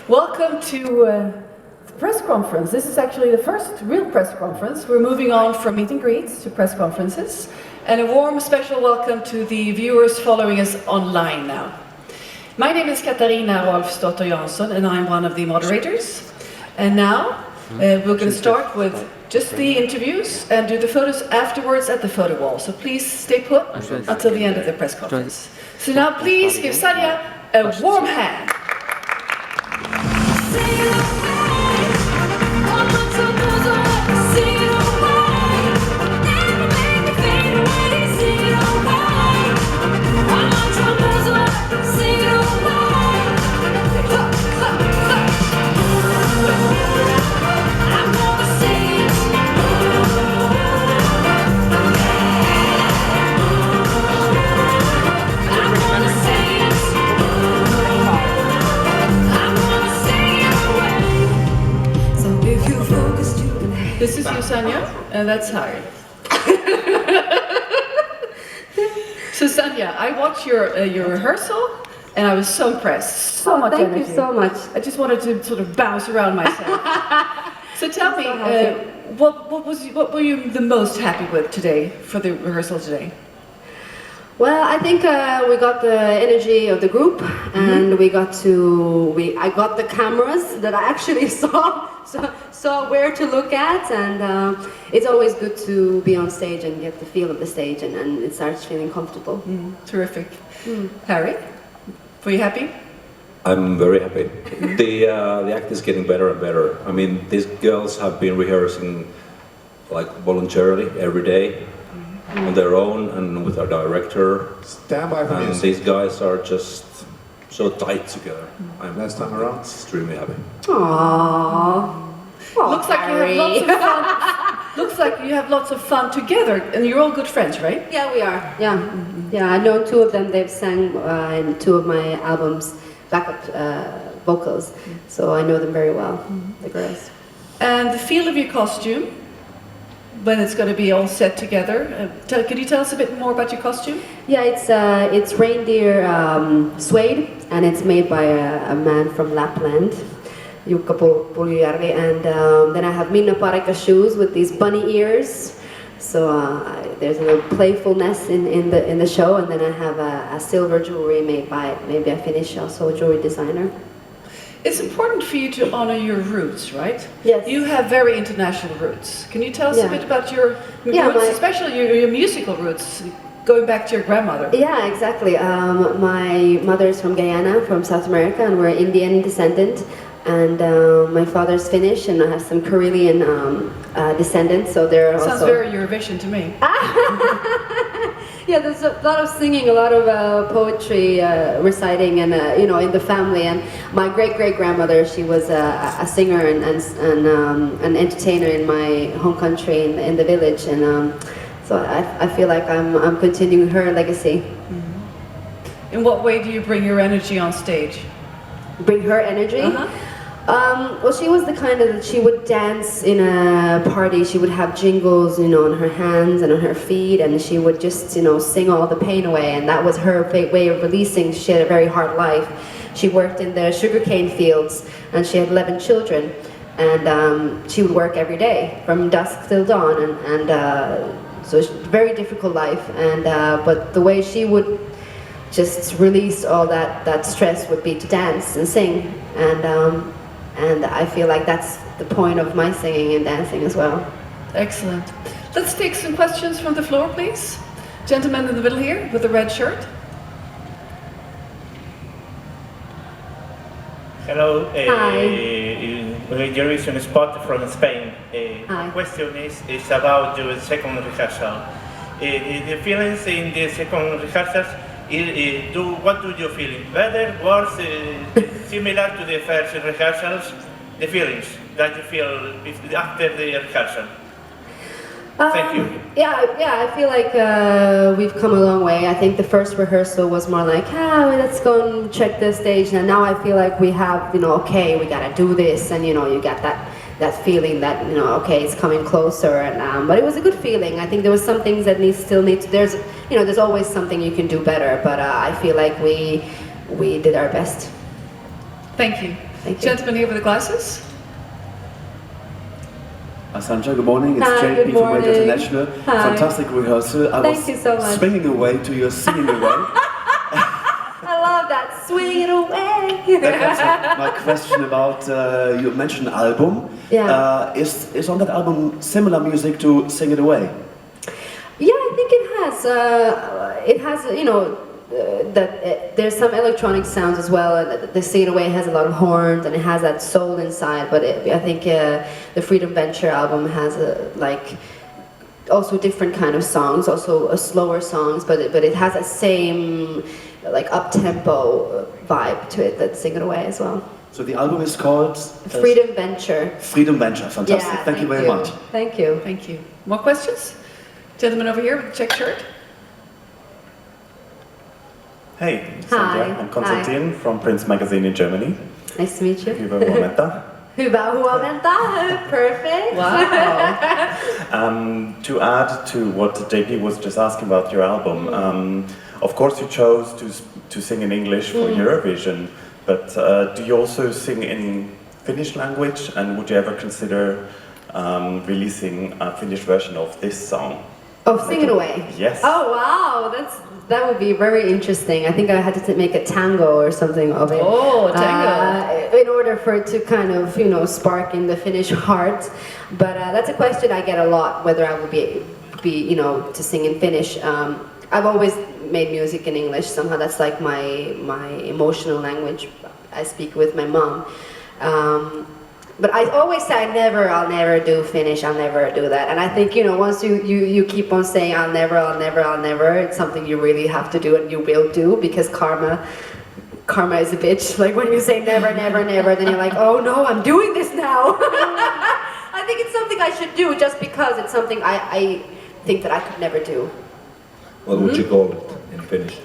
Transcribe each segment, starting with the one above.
Welcome to the press conference. This is actually the first real press conference. We're moving on from meet and greets to press conferences. And a warm special welcome to the viewers following us online now. My name is Katarina Rolfsdotter Jansson and I'm one of the moderators. And now we're going to start with just the interviews and do the photos afterwards at the photo wall. So please stay put until the end of the press conference. So now please give Sandhja a warm hand. This is you, Sandhja, and that's Harry. So Sandhja, I watched your rehearsal, and I was so impressed. So much thank energy. you so much. I just wanted to sort of bounce around myself. So tell me, what were you the most happy with today for the rehearsal today? Well, I think we got the energy of the group, and I got the cameras that I actually saw where to look at, and it's always good to be on stage and get the feel of the stage, and it starts feeling comfortable. Terrific. Harry, were you happy? I'm very happy. The act is getting better and better. I mean, these girls have been rehearsing like voluntarily every day. On their own and with our director. Stand by for and music. These guys are just so tight together. I'm Last time around. extremely happy. Aww. Looks like you have lots of fun. Looks like you have lots of fun together, and you're all good friends, right? Yeah, we are. Yeah, yeah. I know two of them. They've sang in two of my albums, backup vocals, so I know them very well. The girls. And the feel of your costume, when it's going to be all set together. Could you tell us a bit more about your costume? Yeah, it's reindeer suede, and it's made by a man from Lapland, Jukka Puljujärvi, and then I have Minna Parikka shoes with these bunny ears. So there's a little playfulness in the show, and then I have a silver jewelry made by maybe a Finnish also jewelry designer. It's important for you to honor your roots, right? Yes. You have very international roots. Can you tell us a bit about your roots, especially your musical roots, going back to your grandmother? Yeah, exactly. My mother is from Guyana, from South America, and we're Indian descendant. And my father's Finnish, and I have some Karelian descendants, so they're also... Sounds very Eurovision to me. Yeah, there's a lot of singing, a lot of poetry reciting, and in the family. And my great-great-grandmother, she was a singer and an entertainer in my home country, in the village, and so I feel like I'm continuing her legacy. In what way do you bring your energy on stage? Bring her energy? Well, she was the kind that she would dance in a party. She would have jingles, on her hands and on her feet, and she would just, sing all the pain away. And that was her way of releasing. She had a very hard life. She worked in the sugarcane fields, and she had 11 children. And she would work every day from dusk till dawn, and so it's a very difficult life. And but the way she would just release all that stress would be to dance and sing, and I feel like that's the point of my singing and dancing as well. Excellent. Let's take some questions from the floor, please. Gentleman in the middle here with the red shirt. Hello, Hi. Eurovision Spot from Spain. Hi. My question is about your second rehearsal. The feelings in the second rehearsals, what do you feel? Better, worse, similar to the first rehearsals? The feelings that you feel after the rehearsal? Thank you. Yeah, I feel like we've come a long way. I think the first rehearsal was more like, let's go and check the stage. And now I feel like we have, okay, we gotta do this, and you get that feeling that okay, it's coming closer. And but it was a good feeling. I think there was some things that still need to. There's always something you can do better. But I feel like we did our best. Thank you. Thank you. Gentleman here with the glasses. Sandhja, good morning. It's Hi, JP good from Radio morning. International. Hi. Fantastic rehearsal. I Thank was you so much. swinging away to your singing away. I love that. Swing it away. That comes my question about, you mentioned album. Yeah. Is on that album similar music to Sing It Away? Yeah, I think it has. It has, you know, there's some electronic sounds as well. And the Sing It Away has a lot of horns and it has that soul inside. But I think the Freedom Venture album has like also different kind of songs, also slower songs. But it has a same like up tempo vibe to it that Sing It Away as well. So the album is called Freedom Venture. Freedom Venture. Fantastic. Yeah, thank you very much. Thank you. Thank you. More questions? Gentleman over here with the check shirt. Hey, Hi. Sandhja. I'm Konstantin from Prince Magazine in Germany. Nice to meet you. Hyvää huomenta. Hyvää huomenta. Perfect. Wow. To add to what JP was just asking about your album, of course you chose to sing in English for Eurovision, but do you also sing in Finnish language, and would you ever consider releasing a Finnish version of this song? Oh, Sing It Away. Yes. Oh wow, that would be very interesting. I think I had to make a tango or something of it. Oh, a tango. In order for it to kind of, you know, spark in the Finnish heart. But that's a question I get a lot, whether I would be you know, to sing in Finnish. I've always made music in English. Somehow that's like my emotional language. I speak with my mom. But I always say I'll never do Finnish, I'll never do that. And I think, you know, once you keep on saying I'll never, it's something you really have to do and you will do, because karma is a bitch. Like when you say never, then you're like, oh no, I'm doing this now. I think it's something I should do just because it's something I think that I could never do. What would you call it in Finnish?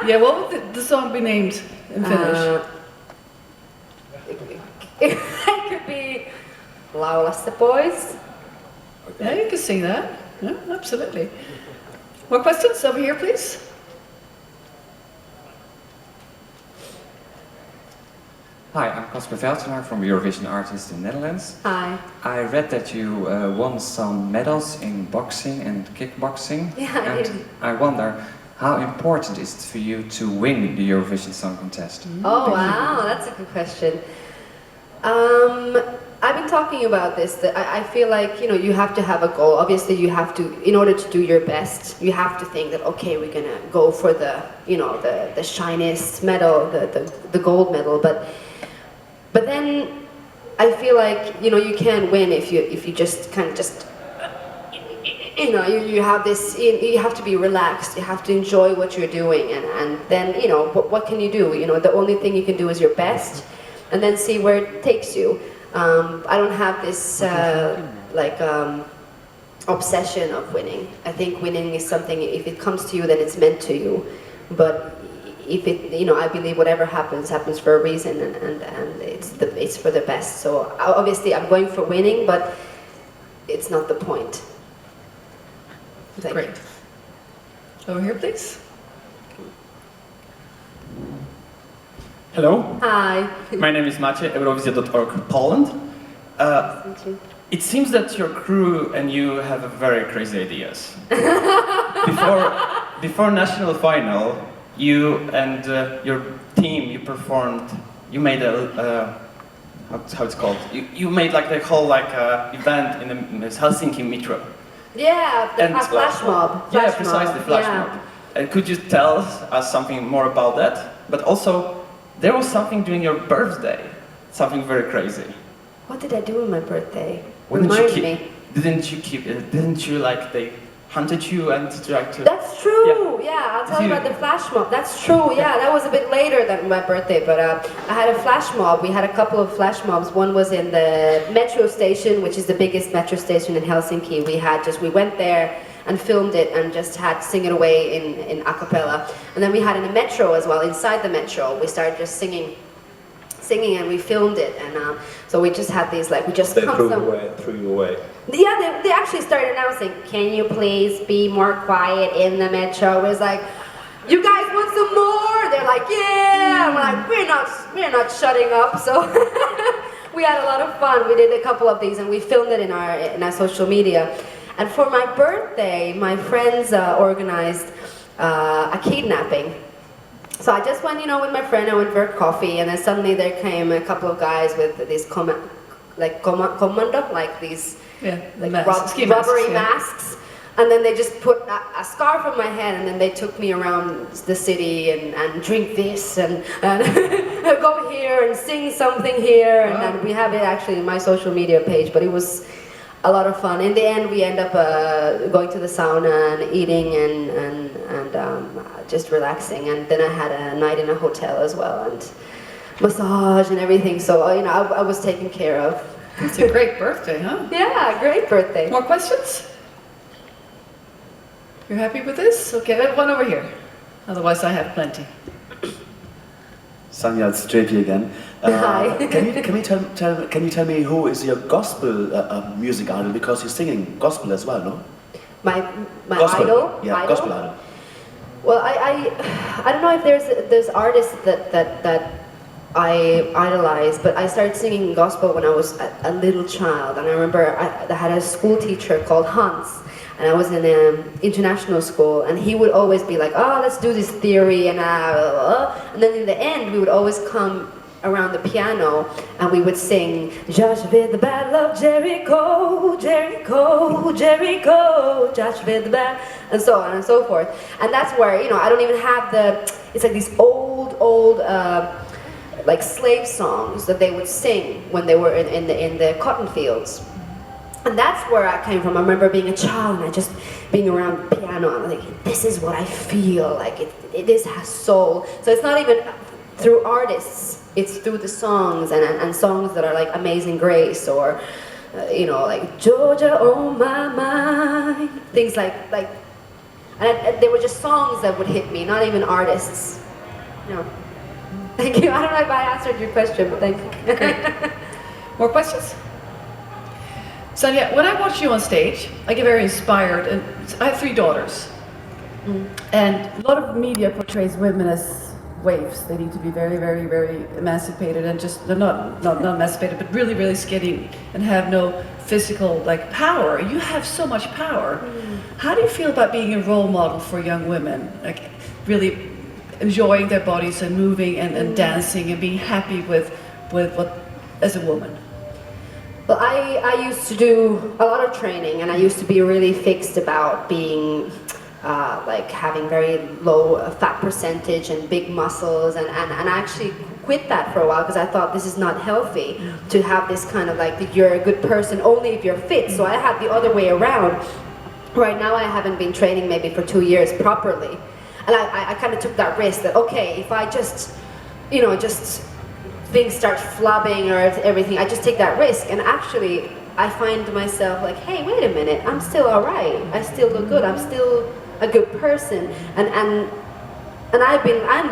Yeah, what would the song be named in Finnish? It could be Laula se pois. Yeah, you can sing that. Yeah, absolutely. More questions over here, please? Hi, I'm Casper Veltenaar from Eurovision Artists in Netherlands. Hi. I read that you won some medals in boxing and kickboxing. Yeah, I and did. I wonder, how important is it for you to win the Eurovision Song Contest? Oh wow, that's a good question. I've been talking about this, that I feel like, you know, you have to have a goal. Obviously you have to, in order to do your best, you have to think that, okay, we're gonna go for the, you know, the shiniest medal, the gold medal, but then I feel like, you know, you can't win if you just kind of just, you know, you have this, you have to be relaxed, you have to enjoy what you're doing, and then, you know, what can you do? You know, the only thing you can do is your best, and then see where it takes you. I don't have this obsession of winning. I think winning is something, if it comes to you, then it's meant to you. But if it, you know, I believe whatever happens for a reason, and it's for the best. So obviously I'm going for winning, but it's not the point. Great. Over here, please. Hello, Hi. my name is Maciej, Eurovizja.org, Poland. It seems that your crew and you have very crazy ideas. Before national final, you and your team, you performed, you made a, how it's called? You made like the whole event in the Helsinki metro. Yeah, a flash mob. Yeah, precisely, flash yeah. mob. And could you tell us something more about that? But also, there was something during your birthday, something very crazy. What did I do on my birthday? Didn't you like they hunted you and tried to... That's true, yeah, I'll tell you about the flash mob. That's true, yeah, that was a bit later than my birthday, but I had a flash mob. We had a couple of flash mobs. One was in the metro station, which is the biggest metro station in Helsinki. We went there and filmed it and just had Sing It Away in a cappella. And then we had in the metro as well, inside the metro, we started just singing and we filmed it, and so we just had these, like, we just They threw you away. Yeah, they actually started announcing, can you please be more quiet in the metro? It was like, you guys want some more? They're they're like, yeah. I'm like, we're not shutting up. So we had a lot of fun. We did a couple of these, and we filmed it in our social media. And for my birthday, my friends organized a kidnapping. So I just went, with my friend. I went for coffee, and then suddenly there came a couple of guys with these commando, like these rubbery masks. And then they just put a scarf on my head, and then they took me around the city and drink this and go here and sing something here. And then we have it actually in my social media page, but it was a lot of fun. In the end, we end up going to the sauna and eating and just relaxing. And then I had a night in a hotel as well, and massage and everything. So I was taken care of. It's a great birthday, huh? Yeah, great birthday. More questions? You're happy with this? Okay, I have one over here. Otherwise, I have plenty. Sandhja, it's JP again. Hi. Can you tell me who is your gospel music idol? Because you're singing gospel as well, no? My Gospel. idol? Yeah, idol? gospel idol. Well, I don't know if there's artists that I idolize, but I started singing gospel when I was a little child, and I remember I had a school teacher called Hans, and I was in an international school, and he would always be like, oh, let's do this theory, and then in the end we would always come around the piano and we would sing Joshua the Battle of Jericho, Jericho, Jericho, Joshua the Battle, and so on and so forth. And that's where, I don't even have it's like these old like slave songs that they would sing when they were in the cotton fields. And that's where I came from. I remember being a child and I just being around the piano and I'm like, this is what I feel, like this has soul. So it's not even through artists, it's through the songs and songs that are like Amazing Grace or, like Georgia, oh my mind, things like and they were just songs that would hit me, not even artists. Thank you. I don't know if I answered your question, but thank you. Great. More questions? Sandhja, when I watch you on stage, I get very inspired, and I have 3 daughters. And a lot of media portrays women as waifs. They need to be very, very, very emancipated and just, they're not emancipated, but really, really skinny and have no physical power. You have so much power. How do you feel about being a role model for young women? Like really enjoying their bodies and moving and dancing and being happy with what as a woman? Well, I used to do a lot of training, and I used to be really fixed about being having very low fat percentage and big muscles, and I actually quit that for a while because I thought this is not healthy to have this kind of you're a good person only if you're fit. So I had the other way around. Right now I haven't been training maybe for 2 years properly, and I kind of took that risk that, okay, if I just things start flubbing or everything, I just take that risk, and actually I find myself like, hey, wait a minute, I'm still alright, I still look good, I'm still a good person, and I'm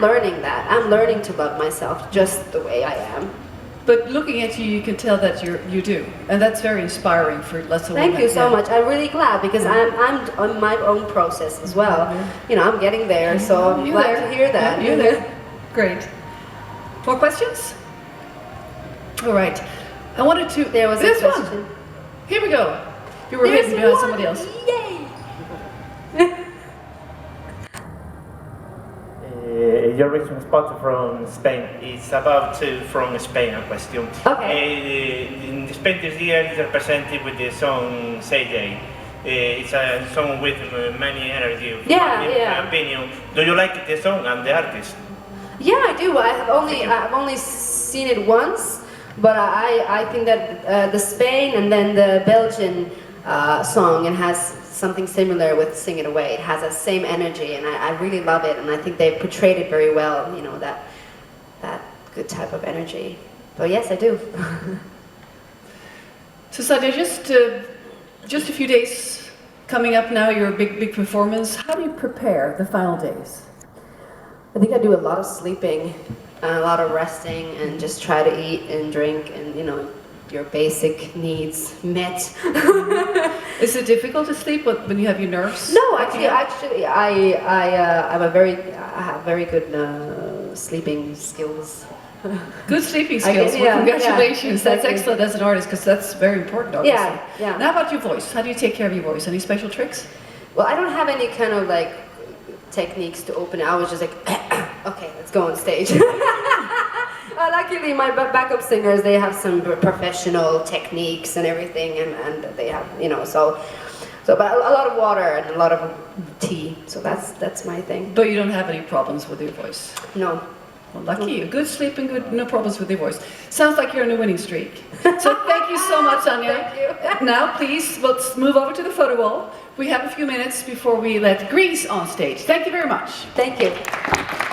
learning that. I'm learning to love myself just the way I am. But looking at you, you can tell that you do, and that's very inspiring for lots of women. Thank you so much. I'm really glad because I'm on my own process as well. I'm getting there, so I'm glad to hear that. You're there. Great. More questions? All right. I wanted to. There was a question. One. Here we go. You were hidden behind somebody else. Yay! Eurovision spot from Spain. It's about from Spain a question. Okay. In Spain this year is represented with the song Sandhja. It's a song with many energy. Yeah, in my opinion, do you like the song and the artist? Yeah, I do. I've only seen it once, but I think that the Spain and then the Belgian song, it has something similar with Sing It Away. It has that same energy, and I really love it, and I think they portrayed it very well, that good type of energy. So yes, I do. So Sandhja, just a few days coming up now, your big performance. How do you prepare the final days? I think I do a lot of sleeping, and a lot of resting, and just try to eat and drink, and your basic needs met. Is it difficult to sleep when you have your nerves? No, actually, I have very good sleeping skills. Good sleeping I guess, skills. Well, yeah, congratulations. yeah, That's exactly. excellent as an artist because that's very important, obviously. Yeah, yeah. Now about your voice. How do you take care of your voice? Any special tricks? Well, I don't have any kind of like techniques to open it. I was just like, okay, let's go on stage. Luckily, my backup singers, they have some professional techniques and everything, and they have, you know, so but a lot of water and a lot of tea. So that's my thing. But you don't have any problems with your voice? No. Well, lucky you. Good sleep and good, no problems with your voice. Sounds like you're on a winning streak. So thank you so much, Sandhja. Thank you. Now, please, let's move over to the photo wall. We have a few minutes before we let Greece on stage. Thank you very much. Thank you.